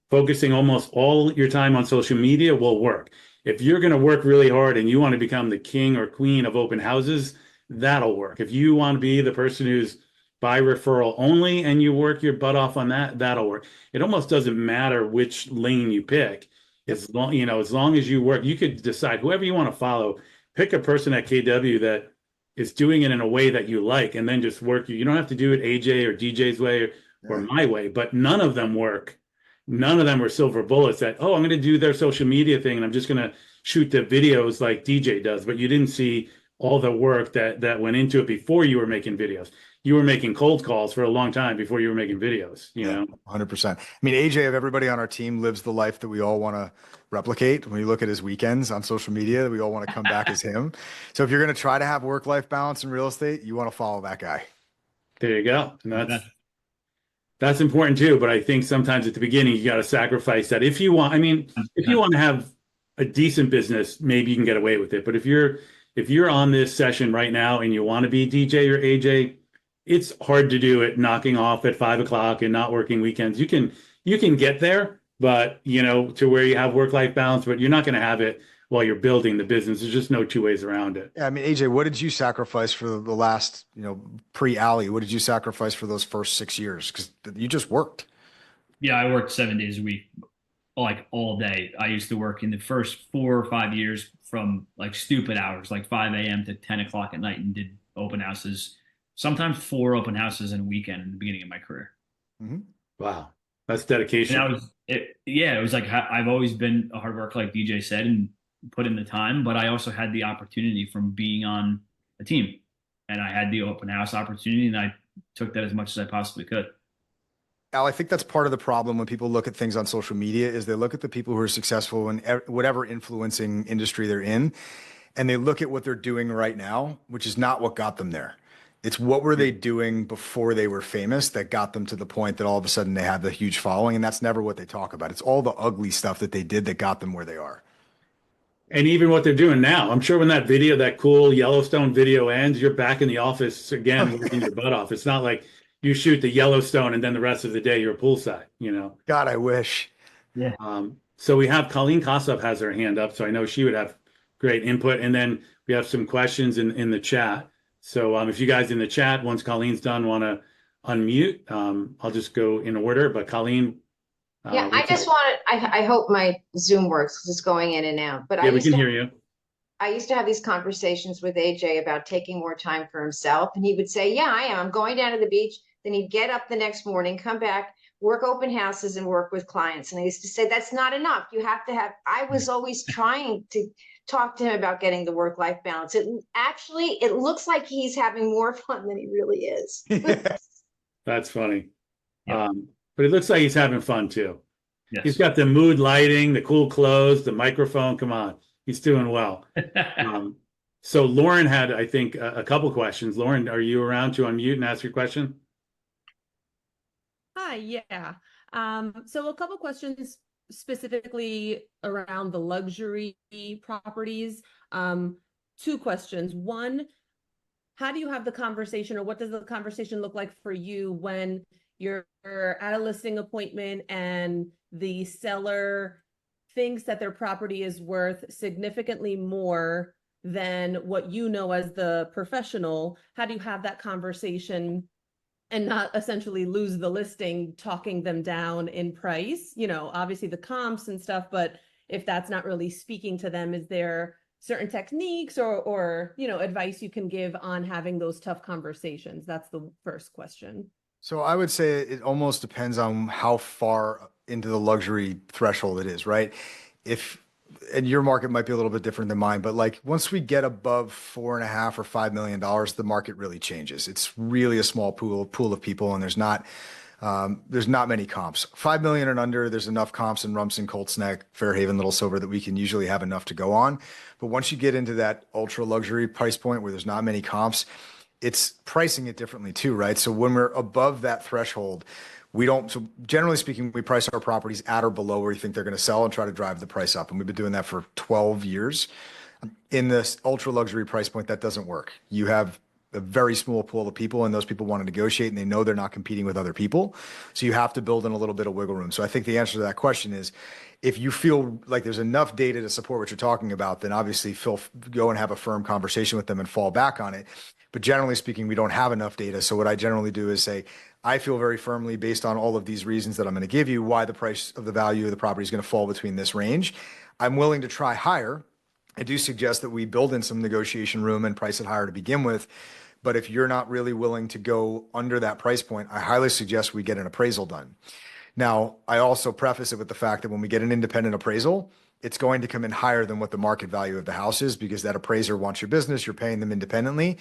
focusing almost all your time on social media will work. If you're going to work really hard and you want to become the king or queen of open houses, that'll work. If you want to be the person who's by referral only and you work your butt off on that, that'll work. It almost doesn't matter which lane you pick. Yep. As long, as long as you work, you could decide whoever you want to follow. Pick a person at KW that is doing it in a way that you like, and then just work. You don't have to do it AJ or DJ's way or Yeah. my way, but none of them work. None of them are silver bullets that, oh, I'm going to do their social media thing and I'm just going to shoot the videos like DJ does. But you didn't see all the work that went into it before you were making videos. You were making cold calls for a long time before you were making videos, you know? 100%. I mean, AJ, of everybody on our team, lives the life that we all want to replicate. When you look at his weekends on social media, we all want to come back as him. So if you're going to try to have work-life balance in real estate, you want to follow that guy. There you go. And that's important too. But I think sometimes at the beginning, you got to sacrifice that. If you want, I mean, if you want to have a decent business, maybe you can get away with it. But if you're on this session right now and you want to be DJ or AJ, it's hard to do it knocking off at 5 o'clock and not working weekends. You can get there, but to where you have work-life balance, but you're not going to have it while you're building the business. There's just no two ways around it. Yeah, I mean, AJ, what did you sacrifice for the last, pre-Alley? What did you sacrifice for those first 6 years? Because you just worked. Yeah, I worked 7 days a week, like all day. I used to work in the first 4 or 5 years from like stupid hours, like 5 a.m. to 10 o'clock at night, and did open houses, sometimes 4 open houses in a weekend in the beginning of my career. Mm-hmm. Wow. That's dedication. And it was like, I've always been a hard worker, like DJ said, and put in the time, but I also had the opportunity from being on a team, and I had the open house opportunity, and I took that as much as I possibly could. Al, I think that's part of the problem when people look at things on social media is they look at the people who are successful in whatever influencing industry they're in, and they look at what they're doing right now, which is not what got them there. It's what were they doing before they were famous that got them to the point that all of a sudden they have the huge following, and that's never what they talk about. It's all the ugly stuff that they did that got them where they are. And even what they're doing now. I'm sure when that cool Yellowstone video ends, you're back in the office again, working your butt off. It's not like you shoot the Yellowstone and then the rest of the day you're poolside, God, I wish. Yeah. So we have Colleen Kossoff has her hand up, so I know she would have great input. And then we have some questions in the chat. So if you guys in the chat, once Colleen's done, want to unmute, I'll just go in order. But Colleen. Yeah, I just wanted, I hope my Zoom works because it's going in and out. But yeah, we can hear you. I used to have these conversations with AJ about taking more time for himself. And he would say, yeah, I am. I'm going down to the beach. Then he'd get up the next morning, come back, work open houses and work with clients. And I used to say, that's not enough. You have to have, I was always trying to talk to him about getting the work-life balance. It looks like he's having more fun than he really is. That's funny. Yeah. But it looks like he's having fun too. Yes. He's got the mood lighting, the cool clothes, the microphone. Come on. He's doing well. So Lauren had, I think, a couple questions. Lauren, are you around to unmute and ask your question? Hi, yeah. So a couple questions specifically around the luxury properties. 2 questions. One, how do you have the conversation, or what does the conversation look like for you when you're at a listing appointment and the seller thinks that their property is worth significantly more than what you know as the professional? How do you have that conversation and not essentially lose the listing, talking them down in price? Obviously the comps and stuff, but if that's not really speaking to them, is there certain techniques or advice you can give on having those tough conversations? That's the first question. So I would say it almost depends on how far into the luxury threshold it is, right? And your market might be a little bit different than mine, but like once we get above $4.5 or $5 million, the market really changes. It's really a small pool of people, and there's not many comps. 5 million and under, there's enough comps in Rumson, Colts Neck, Fairhaven, Little Silver that we can usually have enough to go on. But once you get into that ultra luxury price point where there's not many comps, it's pricing it differently too, right? So when we're above that threshold, so generally speaking, we price our properties at or below where we think they're going to sell and try to drive the price up. And we've been doing that for 12 years. In this ultra luxury price point, that doesn't work. You have a very small pool of people, and those people want to negotiate and they know they're not competing with other people. So you have to build in a little bit of wiggle room. So I think the answer to that question is, if you feel like there's enough data to support what you're talking about, then obviously go and have a firm conversation with them and fall back on it. But generally speaking, we don't have enough data. So what I generally do is say, I feel very firmly, based on all of these reasons that I'm going to give you, why the price of the value of the property is going to fall between this range. I'm willing to try higher. I do suggest that we build in some negotiation room and price it higher to begin with. But if you're not really willing to go under that price point, I highly suggest we get an appraisal done. Now, I also preface it with the fact that when we get an independent appraisal, it's going to come in higher than what the market value of the house is, because that appraiser wants your business, you're paying them independently,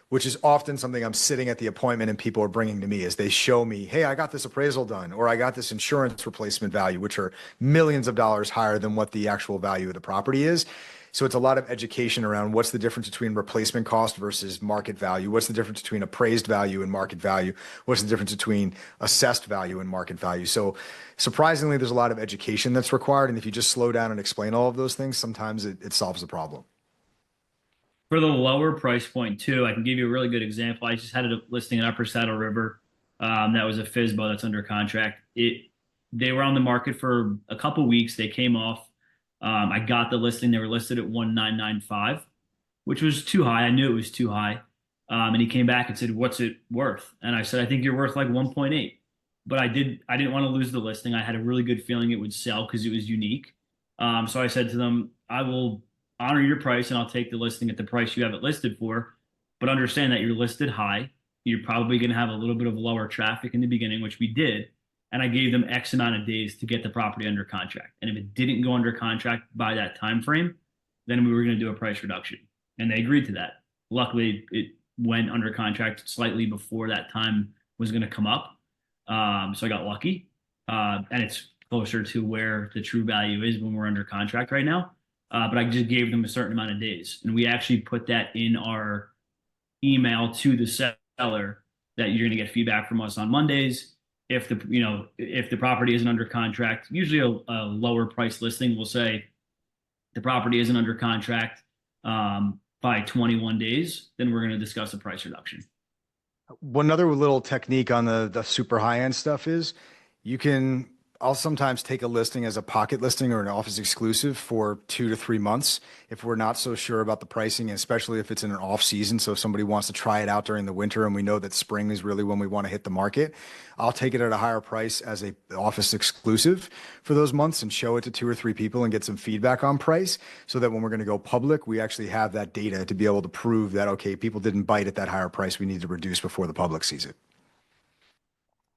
which is often something I'm sitting at the appointment and people are bringing to me as they show me, hey, I got this appraisal done, or I got this insurance replacement value, which are millions of dollars higher than what the actual value of the property is. So it's a lot of education around what's the difference between replacement cost versus market value. What's the difference between appraised value and market value? What's the difference between assessed value and market value? So surprisingly, there's a lot of education that's required. And if you just slow down and explain all of those things, sometimes it solves the problem. For the lower price point too, I can give you a really good example. I just had a listing in Upper Saddle River. That was a FSBO that's under contract. They were on the market for a couple weeks. They came off. I got the listing. They were listed at 1,995, which was too high. I knew it was too high. And he came back and said, "What's it worth?" And I said, "I think you're worth like 1.8." But I didn't want to lose the listing. I had a really good feeling it would sell because it was unique. So I said to them, "I will honor your price and I'll take the listing at the price you have it listed for. But understand that you're listed high. You're probably going to have a little bit of lower traffic in the beginning," which we did. And I gave them X amount of days to get the property under contract. And if it didn't go under contract by that time frame, then we were going to do a price reduction. And they agreed to that. Luckily, it went under contract slightly before that time was going to come up. So I got lucky. And it's closer to where the true value is when we're under contract right now. But I just gave them a certain amount of days. And we actually put that in our email to the seller that you're going to get feedback from us on Mondays. If the property isn't under contract, usually a lower price listing will say the property isn't under contract by 21 days, then we're going to discuss a price reduction. One other little technique on the super high end stuff is I'll sometimes take a listing as a pocket listing or an office exclusive for 2 to 3 months if we're not so sure about the pricing, especially if it's in an off season. So if somebody wants to try it out during the winter and we know that spring is really when we want to hit the market, I'll take it at a higher price as a office exclusive for those months and show it to 2 or 3 people and get some feedback on price, so that when we're going to go public, we actually have that data to be able to prove that, okay, people didn't bite at that higher price. We need to reduce before the public sees it.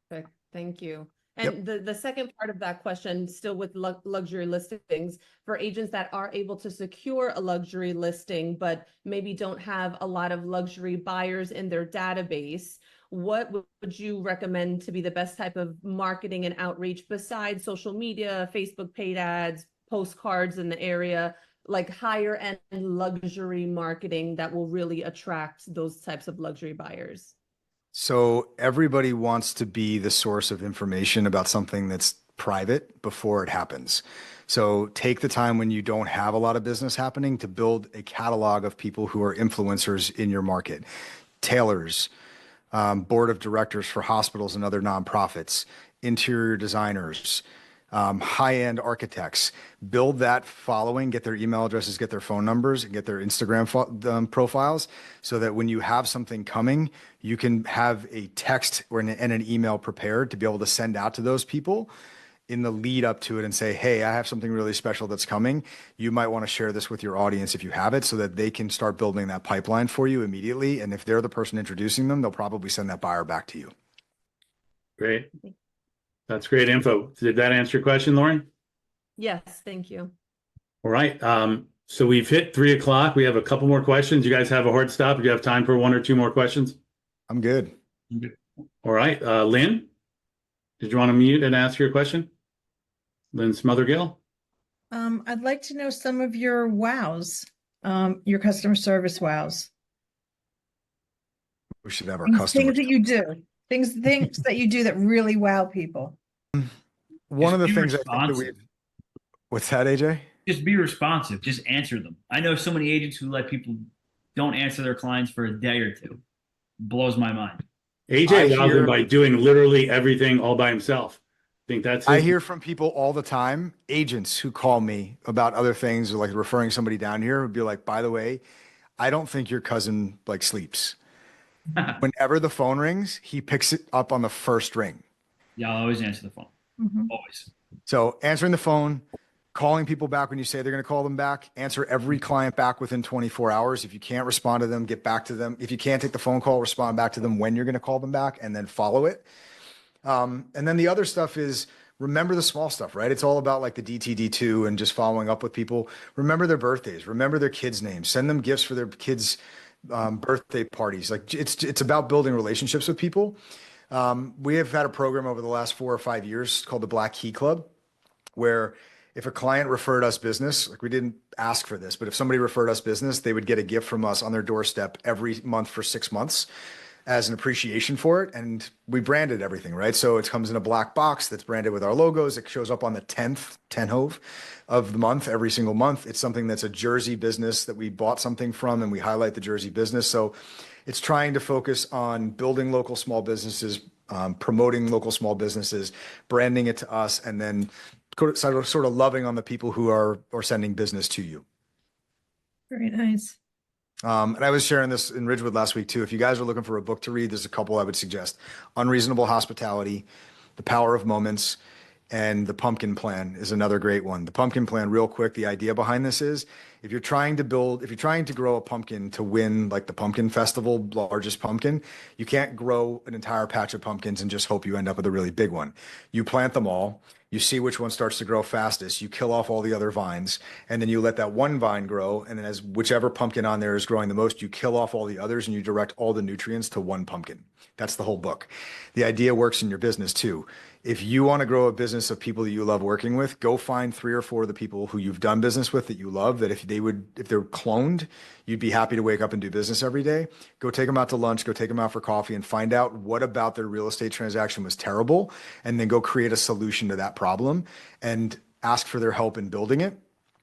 Perfect. Thank you. And the second part of that question, still with luxury listings, for agents that are able to secure a luxury listing, but maybe don't have a lot of luxury buyers in their database, what would you recommend to be the best type of marketing and outreach besides social media, Facebook paid ads, postcards in the area, like higher end luxury marketing that will really attract those types of luxury buyers? So everybody wants to be the source of information about something that's private before it happens. So take the time when you don't have a lot of business happening to build a catalog of people who are influencers in your market. Tailors, board of directors for hospitals and other nonprofits, interior designers, high-end architects. Build that following, get their email addresses, get their phone numbers, and get their Instagram profiles, so that when you have something coming, you can have a text and an email prepared to be able to send out to those people in the lead up to it and say, hey, I have something really special that's coming. You might want to share this with your audience if you have it, so that they can start building that pipeline for you immediately. And if they're the person introducing them, they'll probably send that buyer back to you. Great. That's great info. Did that answer your question, Lauren? Yes, thank you. All right. So we've hit 3 o'clock. We have a couple more questions. You guys have a hard stop? Do you have time for 1 or 2 more questions? I'm good. All right. Lynn, did you want to mute and ask your question? Lynn Smothergill? I'd like to know some of your wows, your customer service wows. We should have our Things customers. that you do, things that you do that really wow people. One of the Just be things I think that responsive. what's that, AJ? Just be responsive. Just answer them. I know so many agents who let people don't answer their clients for a day or two. blows my mind. AJ wows him by doing literally everything all by himself. I think that's I his. hear from people all the time, agents who call me about other things, or like referring somebody down here, would be like, by the way, I don't think your cousin like sleeps. Whenever the phone rings, he picks it up on the first ring. Yeah, I'll always answer the phone. Mhm. Always. So answering the phone, calling people back when you say they're going to call them back, answer every client back within 24 hours. If you can't respond to them, get back to them. If you can't take the phone call, respond back to them when you're going to call them back, and then follow it. And then the other stuff is remember the small stuff, right? It's all about like the DTD2 and just following up with people. Remember their birthdays, remember their kids' names, send them gifts for their kids' birthday parties. Like it's about building relationships with people. We have had a program over the last 4 or 5 years called the Black Key Club, where if a client referred us business, like we didn't ask for this, but if somebody referred us business, they would get a gift from us on their doorstep every month for 6 months as an appreciation for it. And we branded everything, right? So it comes in a black box that's branded with our logos. It shows up on the 10th Ten Hove of the month, every single month. It's something that's a Jersey business that we bought something from, and we highlight the Jersey business. So it's trying to focus on building local small businesses, promoting local small businesses, branding it to us, and then sort of loving on the people who are sending business to you. Very nice. And I was sharing this in Ridgewood last week too. If you guys are looking for a book to read, there's a couple I would suggest. Unreasonable Hospitality, The Power of Moments, and The Pumpkin Plan is another great one. The Pumpkin Plan, real quick, the idea behind this is if you're trying to grow a pumpkin to win like the pumpkin festival, largest pumpkin, you can't grow an entire patch of pumpkins and just hope you end up with a really big one. You plant them all. You see which one starts to grow fastest. You kill off all the other vines, and then you let that one vine grow. And then as whichever pumpkin on there is growing the most, you kill off all the others and you direct all the nutrients to one pumpkin. That's the whole book. The idea works in your business too. If you want to grow a business of people that you love working with, go find 3 or 4 of the people who you've done business with that you love, that if they're cloned, you'd be happy to wake up and do business every day. Go take them out to lunch, go take them out for coffee, and find out what about their real estate transaction was terrible, and then go create a solution to that problem and ask for their help in building it.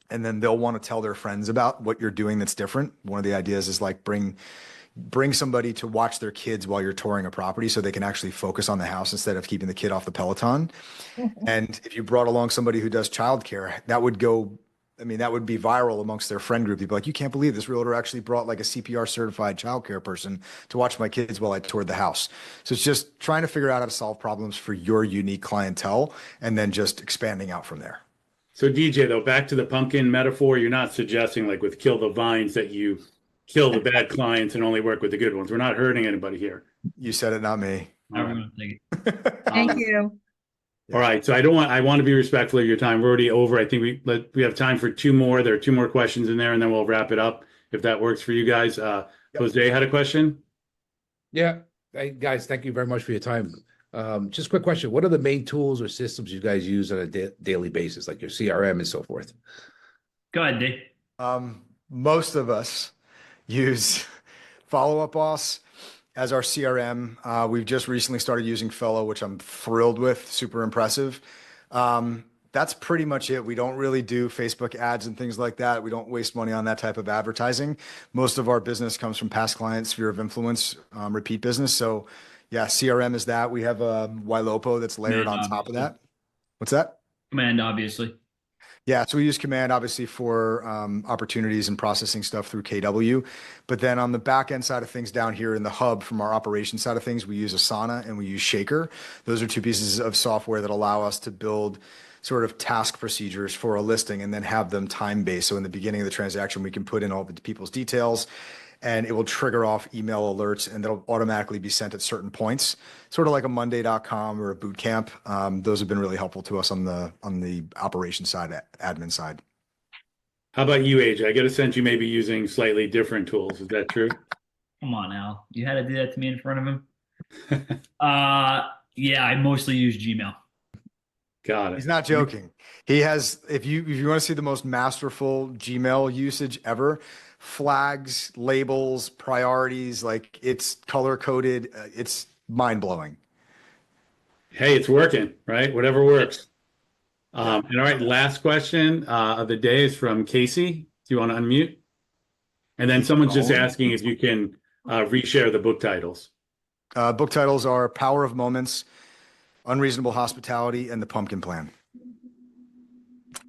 And then they'll want to tell their friends about what you're doing that's different. One of the ideas is like bring somebody to watch their kids while you're touring a property so they can actually focus on the house instead of keeping the kid off the Peloton. And if you brought along somebody who does childcare, that would be viral amongst their friend group. They'd be like, you can't believe this realtor actually brought like a CPR certified childcare person to watch my kids while I toured the house. So it's just trying to figure out how to solve problems for your unique clientele and then just expanding out from there. So DJ, though, back to the pumpkin metaphor, you're not suggesting like with kill the vines that you kill the bad clients and only work with the good ones. We're not hurting anybody here. You said it, not me. All right. Everyone take it. Thank you. All right. So I want to be respectful of your time. We're already over. I think we have time for 2 more. There are 2 more questions in there, and then we'll wrap it up if that works for you guys. Jose had a question. Yeah. Hey, guys, thank you very much for your time. Just a quick question. What are the main tools or systems you guys use on a daily basis, like your CRM and so forth? Go ahead, Dave. Most of us use Follow Up Boss as our CRM. We've just recently started using Fellow, which I'm thrilled with, super impressive. That's pretty much it. We don't really do Facebook ads and things like that. We don't waste money on that type of advertising. Most of our business comes from past clients, sphere of influence, repeat business. So yeah, CRM is that. We have a Ylopo that's layered on top of that. What's that? Command, obviously. Yeah, so we use Command obviously for opportunities and processing stuff through KW. But then on the back end side of things down here in the hub from our operations side of things, we use Asana and we use Shaker. Those are 2 pieces of software that allow us to build sort of task procedures for a listing and then have them time-based. So in the beginning of the transaction, we can put in all the people's details and it will trigger off email alerts and they'll automatically be sent at certain points, sort of like a Monday.com or a boot camp. Those have been really helpful to us on the operations side, admin side. How about you, AJ? I get a sense you may be using slightly different tools. Is that true? Come on, Al. You had to do that to me in front of him. Yeah, I mostly use Gmail. Got it. He's not joking. He has, if you want to see the most masterful Gmail usage ever, flags, labels, priorities, like it's color coded. It's mind blowing. Hey, it's working, right? Whatever works. And all right, last question of the day is from Casey. Do you want to unmute? And then someone's just asking if you can reshare the book titles. Book titles are Power of Moments, Unreasonable Hospitality, and The Pumpkin Plan.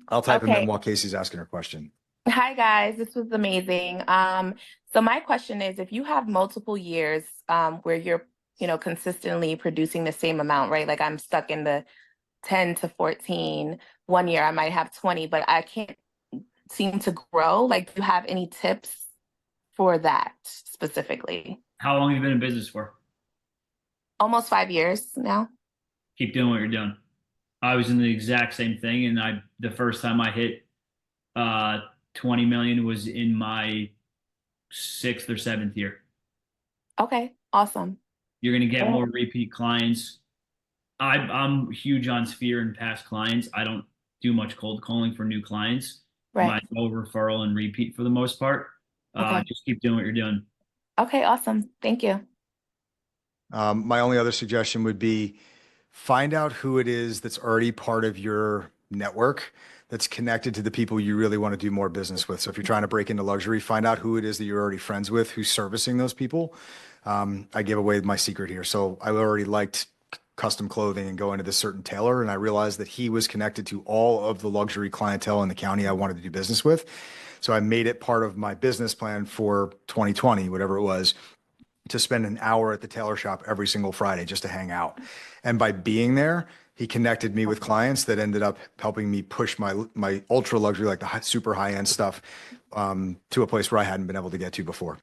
I'll type them in Okay. while Casey's asking her question. Hi guys, this was amazing. So my question is, if you have multiple years where you're, consistently producing the same amount, right? Like I'm stuck in the 10 to 14. One year I might have 20, but I can't seem to grow. Like, do you have any tips for that specifically? How long have you been in business for? Almost 5 years now. Keep doing what you're doing. I was in the exact same thing, and the first time I hit 20 million was in my 6th or 7th year. Okay, awesome. You're gonna get more repeat clients. I'm huge on Sphere and past clients. I don't do much cold calling for new clients. Right. Mine's all referral and repeat for the most part. Okay. Just keep doing what you're doing. Okay, awesome. Thank you. My only other suggestion would be find out who it is that's already part of your network that's connected to the people you really want to do more business with. So if you're trying to break into luxury, find out who it is that you're already friends with, who's servicing those people. I gave away my secret here. So I already liked custom clothing and going to this certain tailor, and I realized that he was connected to all of the luxury clientele in the county I wanted to do business with. So I made it part of my business plan for 2020, whatever it was, to spend an hour at the tailor shop every single Friday just to hang out. And by being there, he connected me with clients that ended up helping me push my ultra luxury, like the super high end stuff, to a place where I hadn't been able to get to before.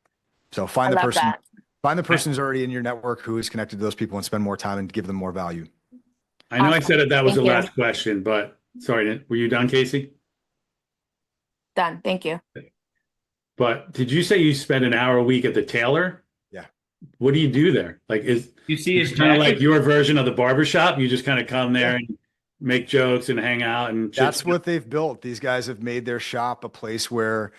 So find the person who's already in your network who is connected to those people and spend more time and give them more value. I know I said that was Thank the you. last question, but sorry, were you done, Casey? Done. Thank you. But did you say you spend an hour a week at the tailor? Yeah. What do you do there? Like, You see his kind of jacket? like your version of the barbershop? You just kind of come there and make jokes and hang out and That's what they've built. These guys have made their shop a place where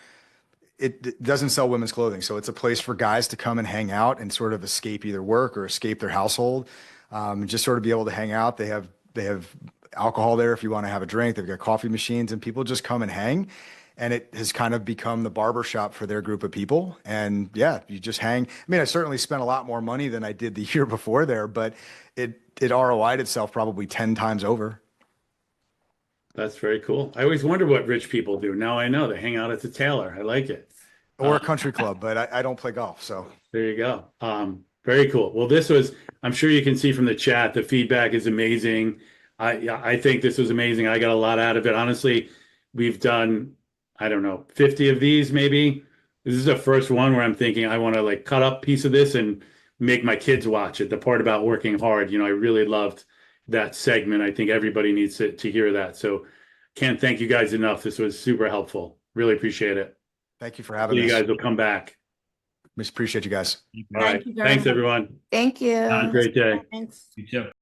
it doesn't sell women's clothing. So it's a place for guys to come and hang out and sort of escape either work or escape their household. Just sort of be able to hang out. They have alcohol there if you want to have a drink. They've got coffee machines and people just come and hang. And it has kind of become the barber shop for their group of people. And yeah, you just hang. I mean, I certainly spent a lot more money than I did the year before there, but it ROI'd itself probably 10 times over. That's very cool. I always wonder what rich people do. Now I know they hang out at the tailor. I like it. Or a country club, but I don't play golf. So There you go. Very cool. Well, I'm sure you can see from the chat, the feedback is amazing. I think this was amazing. I got a lot out of it. Honestly, we've done, I don't know, 50 of these maybe. This is the first one where I'm thinking I want to like cut up a piece of this and make my kids watch it. The part about working hard, I really loved that segment. I think everybody needs to hear that. So can't thank you guys enough. This was super helpful. Really appreciate it. thank you for having You us. guys will come back. We appreciate you guys. All right. you very Thanks, much. everyone. Thank you. Have a great day. Thanks. You too.